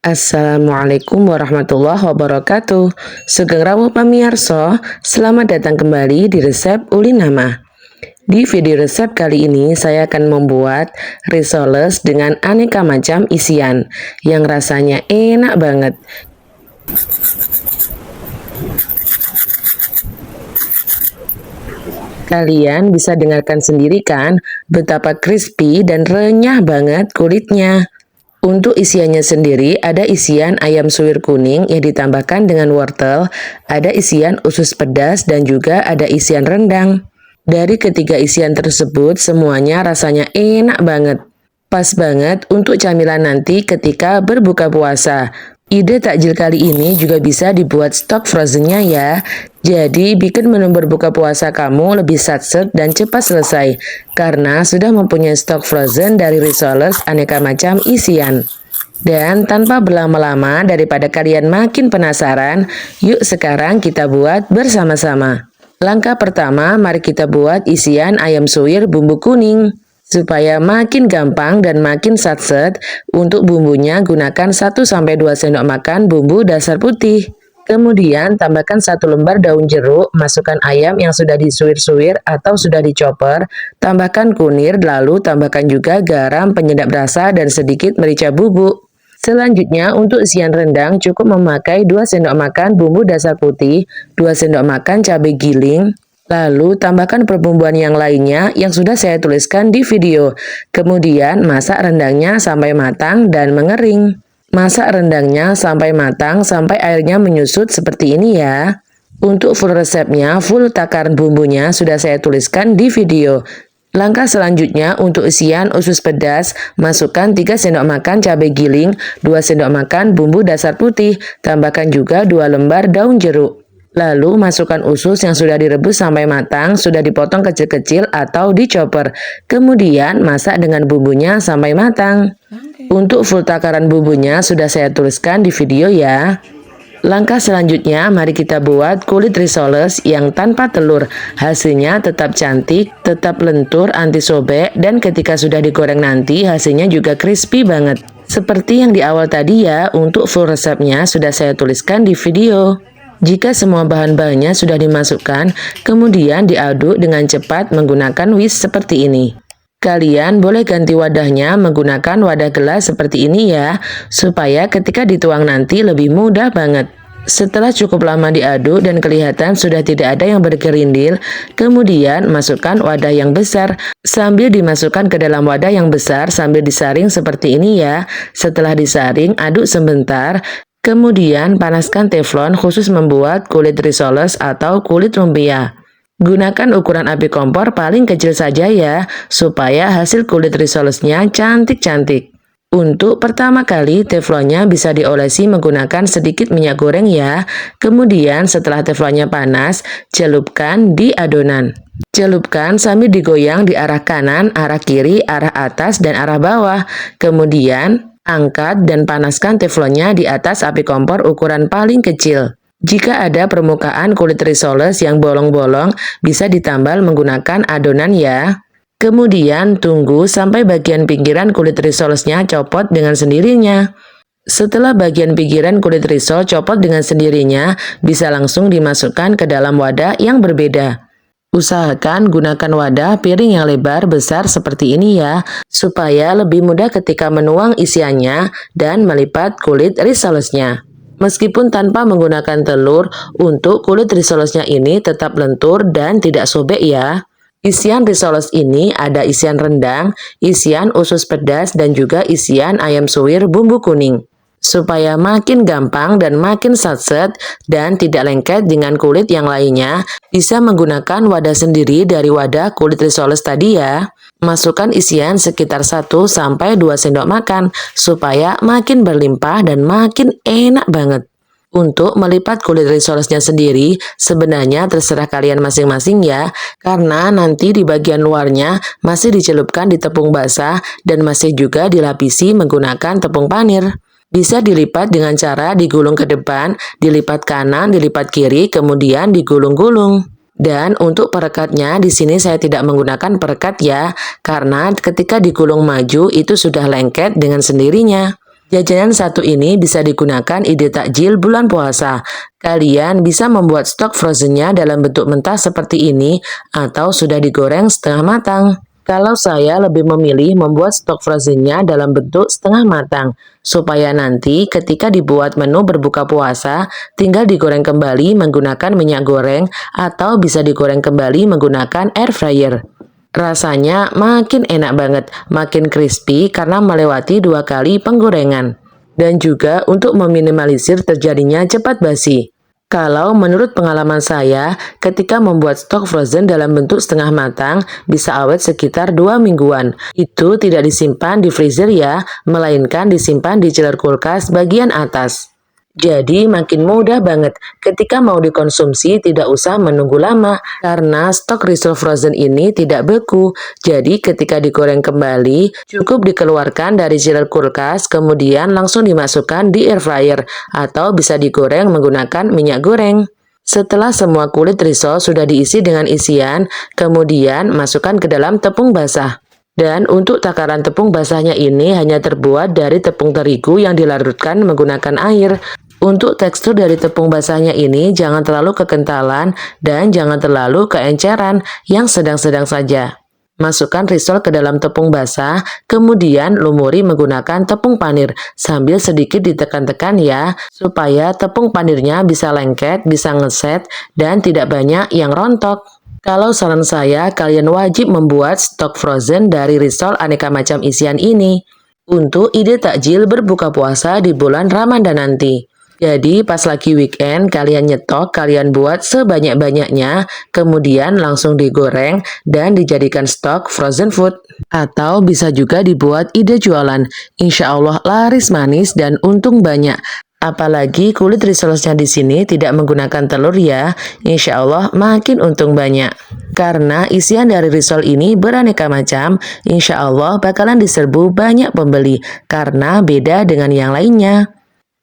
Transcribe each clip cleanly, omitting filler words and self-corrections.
Assalamualaikum warahmatullahi wabarakatuh. Sugeng rawuh pamirsa, selamat datang kembali di resep Ulinama. Di video resep kali ini saya akan membuat risoles dengan aneka macam isian yang rasanya enak banget. Kalian bisa dengarkan sendiri kan betapa crispy dan renyah banget kulitnya. Untuk isiannya sendiri, ada isian ayam suwir kuning yang ditambahkan dengan wortel, ada isian usus pedas, dan juga ada isian rendang. Dari ketiga isian tersebut, semuanya rasanya enak banget. Pas banget untuk camilan nanti ketika berbuka puasa. Ide takjil kali ini juga bisa dibuat stok frozennya ya. Jadi bikin menu berbuka puasa kamu lebih satset dan cepat selesai. Karena sudah mempunyai stok frozen dari risoles aneka macam isian. Dan tanpa berlama-lama daripada kalian makin penasaran, yuk sekarang kita buat bersama-sama. Langkah pertama, mari kita buat isian ayam suwir bumbu kuning. Supaya makin gampang dan makin satset, untuk bumbunya gunakan 1-2 sendok makan bumbu dasar putih. Kemudian tambahkan 1 lembar daun jeruk, masukkan ayam yang sudah disuir-suir atau sudah dicoper, tambahkan kunir, lalu tambahkan juga garam penyedap rasa dan sedikit merica bubuk. Selanjutnya untuk isian rendang cukup memakai 2 sendok makan bumbu dasar putih, 2 sendok makan cabai giling, lalu tambahkan perbumbuan yang lainnya yang sudah saya tuliskan di video. Kemudian masak rendangnya sampai matang dan mengering. Masak rendangnya sampai matang sampai airnya menyusut seperti ini ya. Untuk full resepnya, full takaran bumbunya sudah saya tuliskan di video. Langkah selanjutnya untuk isian usus pedas, masukkan 3 sendok makan cabai giling, 2 sendok makan bumbu dasar putih, tambahkan juga 2 lembar daun jeruk. Lalu masukkan usus yang sudah direbus sampai matang, sudah dipotong kecil-kecil atau dicoper. Kemudian masak dengan bumbunya sampai matang. Untuk full takaran bumbunya sudah saya tuliskan di video ya. Langkah selanjutnya mari kita buat kulit risoles yang tanpa telur. Hasilnya tetap cantik, tetap lentur, anti sobek, dan ketika sudah digoreng nanti hasilnya juga crispy banget. Seperti yang di awal tadi ya, untuk full resepnya sudah saya tuliskan di video. Jika semua bahan-bahannya sudah dimasukkan, kemudian diaduk dengan cepat menggunakan whisk seperti ini. Kalian boleh ganti wadahnya menggunakan wadah gelas seperti ini ya, supaya ketika dituang nanti lebih mudah banget. Setelah cukup lama diaduk dan kelihatan sudah tidak ada yang bergerindil, kemudian masukkan wadah yang besar, sambil dimasukkan ke dalam wadah yang besar sambil disaring seperti ini ya. Setelah disaring, aduk sebentar. Kemudian panaskan teflon khusus membuat kulit risoles atau kulit lumpia. Gunakan ukuran api kompor paling kecil saja ya, supaya hasil kulit risolesnya cantik-cantik. Untuk pertama kali teflonnya bisa diolesi menggunakan sedikit minyak goreng ya. Kemudian setelah teflonnya panas, celupkan di adonan. Celupkan sambil digoyang di arah kanan, arah kiri, arah atas, dan arah bawah. Kemudian angkat dan panaskan teflonnya di atas api kompor ukuran paling kecil. Jika ada permukaan kulit risoles yang bolong-bolong, bisa ditambal menggunakan adonan ya. Kemudian tunggu sampai bagian pinggiran kulit risolesnya copot dengan sendirinya. Setelah bagian pinggiran kulit risol copot dengan sendirinya, bisa langsung dimasukkan ke dalam wadah yang berbeda. Usahakan gunakan wadah piring yang lebar besar seperti ini ya, supaya lebih mudah ketika menuang isiannya dan melipat kulit risolesnya. Meskipun tanpa menggunakan telur, untuk kulit risolesnya ini tetap lentur dan tidak sobek ya. Isian risoles ini ada isian rendang, isian usus pedas, dan juga isian ayam suwir bumbu kuning. Supaya makin gampang dan makin satset dan tidak lengket dengan kulit yang lainnya, bisa menggunakan wadah sendiri dari wadah kulit risoles tadi ya. Masukkan isian sekitar 1-2 sendok makan supaya makin berlimpah dan makin enak banget. Untuk melipat kulit risolesnya sendiri, sebenarnya terserah kalian masing-masing ya, karena nanti di bagian luarnya masih dicelupkan di tepung basah dan masih juga dilapisi menggunakan tepung panir. Bisa dilipat dengan cara digulung ke depan, dilipat kanan, dilipat kiri, kemudian digulung-gulung. Dan untuk perekatnya di sini saya tidak menggunakan perekat ya, karena ketika digulung maju itu sudah lengket dengan sendirinya. Jajanan satu ini bisa digunakan ide takjil bulan puasa. Kalian bisa membuat stok frozennya dalam bentuk mentah seperti ini atau sudah digoreng setengah matang. Kalau saya lebih memilih membuat stok frozennya dalam bentuk setengah matang, supaya nanti ketika dibuat menu berbuka puasa, tinggal digoreng kembali menggunakan minyak goreng atau bisa digoreng kembali menggunakan air fryer. Rasanya makin enak banget, makin crispy karena melewati 2 kali penggorengan. Dan juga untuk meminimalisir terjadinya cepat basi. Kalau menurut pengalaman saya, ketika membuat stok frozen dalam bentuk setengah matang, bisa awet sekitar 2 mingguan. Itu tidak disimpan di freezer ya, melainkan disimpan di chiller kulkas bagian atas. Jadi makin mudah banget ketika mau dikonsumsi tidak usah menunggu lama karena stok risol frozen ini tidak beku. Jadi ketika digoreng kembali cukup dikeluarkan dari chiller kulkas kemudian langsung dimasukkan di air fryer atau bisa digoreng menggunakan minyak goreng. Setelah semua kulit risol sudah diisi dengan isian, kemudian masukkan ke dalam tepung basah. Dan untuk takaran tepung basahnya ini hanya terbuat dari tepung terigu yang dilarutkan menggunakan air. Untuk tekstur dari tepung basahnya ini jangan terlalu kekentalan dan jangan terlalu keenceran, yang sedang-sedang saja. Masukkan risol ke dalam tepung basah, kemudian lumuri menggunakan tepung panir sambil sedikit ditekan-tekan ya, supaya tepung panirnya bisa lengket, bisa ngeset, dan tidak banyak yang rontok. Kalau saran saya, kalian wajib membuat stok frozen dari risol aneka macam isian ini untuk ide takjil berbuka puasa di bulan Ramadan nanti. Jadi pas lagi weekend kalian nyetok, kalian buat sebanyak-banyaknya, kemudian langsung digoreng dan dijadikan stok frozen food. Atau bisa juga dibuat ide jualan, insya Allah laris manis dan untung banyak. Apalagi kulit risolnya di sini tidak menggunakan telur ya, insya Allah makin untung banyak. Karena isian dari risol ini beraneka macam, insya Allah bakalan diserbu banyak pembeli, karena beda dengan yang lainnya.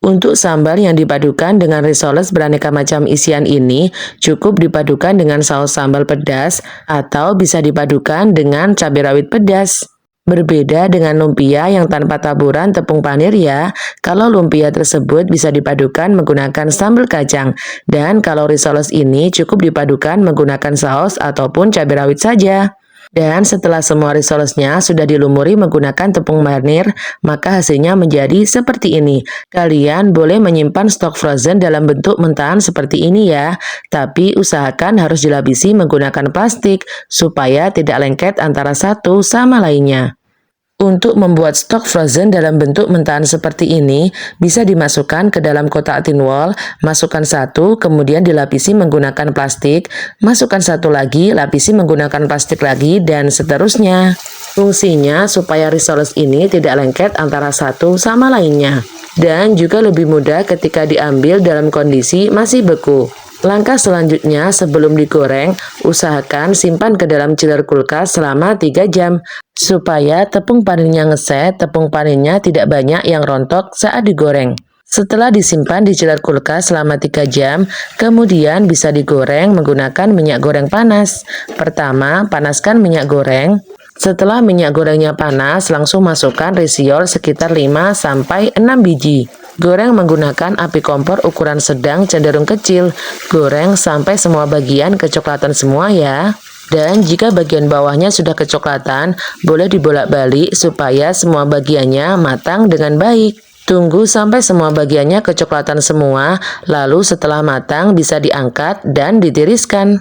Untuk sambal yang dipadukan dengan risoles beraneka macam isian ini, cukup dipadukan dengan saus sambal pedas atau bisa dipadukan dengan cabai rawit pedas. Berbeda dengan lumpia yang tanpa taburan tepung panir ya, kalau lumpia tersebut bisa dipadukan menggunakan sambal kacang, dan kalau risoles ini cukup dipadukan menggunakan saus ataupun cabai rawit saja. Dan setelah semua risolesnya sudah dilumuri menggunakan tepung panir, maka hasilnya menjadi seperti ini. Kalian boleh menyimpan stok frozen dalam bentuk mentahan seperti ini ya, tapi usahakan harus dilapisi menggunakan plastik supaya tidak lengket antara satu sama lainnya. Untuk membuat stok frozen dalam bentuk mentahan seperti ini, bisa dimasukkan ke dalam kotak tin wall, masukkan satu, kemudian dilapisi menggunakan plastik, masukkan satu lagi, lapisi menggunakan plastik lagi, dan seterusnya. Fungsinya supaya risoles ini tidak lengket antara satu sama lainnya. Dan juga lebih mudah ketika diambil dalam kondisi masih beku. Langkah selanjutnya sebelum digoreng, usahakan simpan ke dalam chiller kulkas selama 3 jam. Supaya tepung panirnya ngeset, tepung panirnya tidak banyak yang rontok saat digoreng. Setelah disimpan di chiller kulkas selama 3 jam, kemudian bisa digoreng menggunakan minyak goreng panas. Pertama, panaskan minyak goreng. Setelah minyak gorengnya panas, langsung masukkan risiol sekitar 5-6 biji. Goreng menggunakan api kompor ukuran sedang cenderung kecil. Goreng sampai semua bagian kecoklatan semua ya. Dan jika bagian bawahnya sudah kecoklatan, boleh dibolak-balik supaya semua bagiannya matang dengan baik. Tunggu sampai semua bagiannya kecoklatan semua, lalu setelah matang bisa diangkat dan ditiriskan.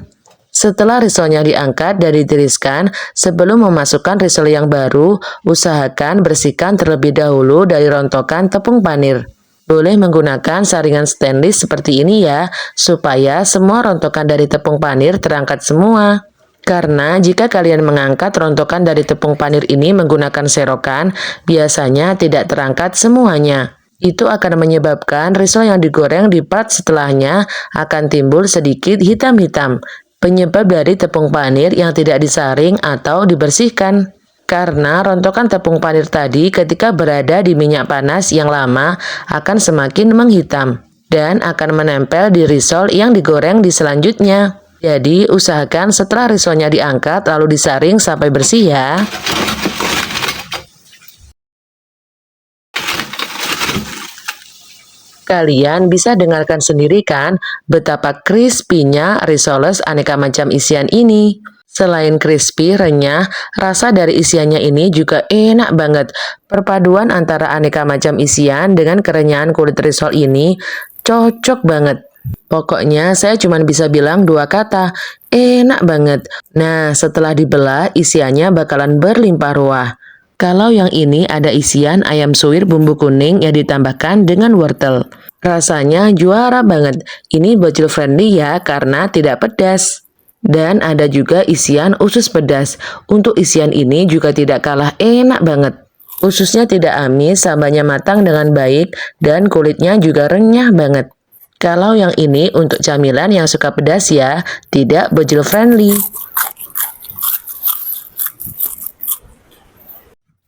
Setelah risolnya diangkat dan ditiriskan, sebelum memasukkan risol yang baru, usahakan bersihkan terlebih dahulu dari rontokan tepung panir. Boleh menggunakan saringan stainless seperti ini ya, supaya semua rontokan dari tepung panir terangkat semua. Karena jika kalian mengangkat rontokan dari tepung panir ini menggunakan serokan, biasanya tidak terangkat semuanya. Itu akan menyebabkan risol yang digoreng di part setelahnya akan timbul sedikit hitam-hitam. Penyebab dari tepung panir yang tidak disaring atau dibersihkan. Karena rontokan tepung panir tadi ketika berada di minyak panas yang lama akan semakin menghitam dan akan menempel di risol yang digoreng di selanjutnya. Jadi usahakan setelah risolnya diangkat lalu disaring sampai bersih ya. Kalian bisa dengarkan sendiri kan betapa crispy-nya risoles aneka macam isian ini. Selain crispy, renyah, rasa dari isiannya ini juga enak banget. Perpaduan antara aneka macam isian dengan kerenyahan kulit risol ini cocok banget. Pokoknya saya cuma bisa bilang dua kata, enak banget. Nah, setelah dibelah, isiannya bakalan berlimpah ruah. Kalau yang ini ada isian ayam suwir bumbu kuning yang ditambahkan dengan wortel. Rasanya juara banget. Ini bocil friendly ya karena tidak pedas. Dan ada juga isian usus pedas. Untuk isian ini juga tidak kalah enak banget. Ususnya tidak amis, sambalnya matang dengan baik, dan kulitnya juga renyah banget. Kalau yang ini untuk camilan yang suka pedas ya, tidak bocil friendly.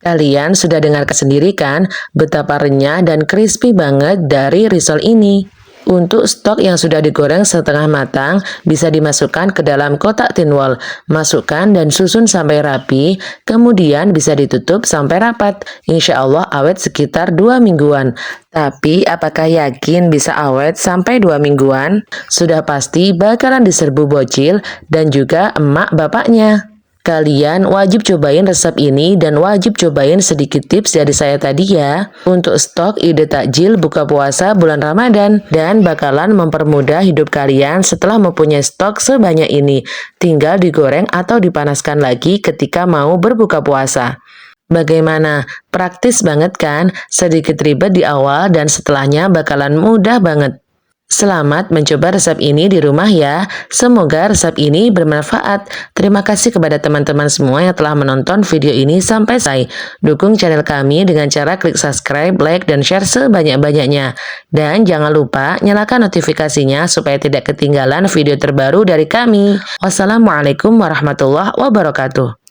Kalian sudah dengarkan sendiri kan betapa renyah dan crispy banget dari risol ini. Untuk stok yang sudah digoreng setengah matang, bisa dimasukkan ke dalam kotak tinwol. Masukkan dan susun sampai rapi, kemudian bisa ditutup sampai rapat. Insya Allah awet sekitar 2 mingguan. Tapi apakah yakin bisa awet sampai 2 mingguan? Sudah pasti bakalan diserbu bocil dan juga emak bapaknya. Kalian wajib cobain resep ini dan wajib cobain sedikit tips dari saya tadi ya. Untuk stok ide takjil buka puasa bulan Ramadan. Dan bakalan mempermudah hidup kalian setelah mempunyai stok sebanyak ini. Tinggal digoreng atau dipanaskan lagi ketika mau berbuka puasa. Bagaimana? Praktis banget kan? Sedikit ribet di awal dan setelahnya bakalan mudah banget. Selamat mencoba resep ini di rumah ya. Semoga resep ini bermanfaat. Terima kasih kepada teman-teman semua yang telah menonton video ini sampai selesai. Dukung channel kami dengan cara klik subscribe, like, dan share sebanyak-banyaknya. Dan jangan lupa nyalakan notifikasinya supaya tidak ketinggalan video terbaru dari kami. Wassalamualaikum warahmatullahi wabarakatuh.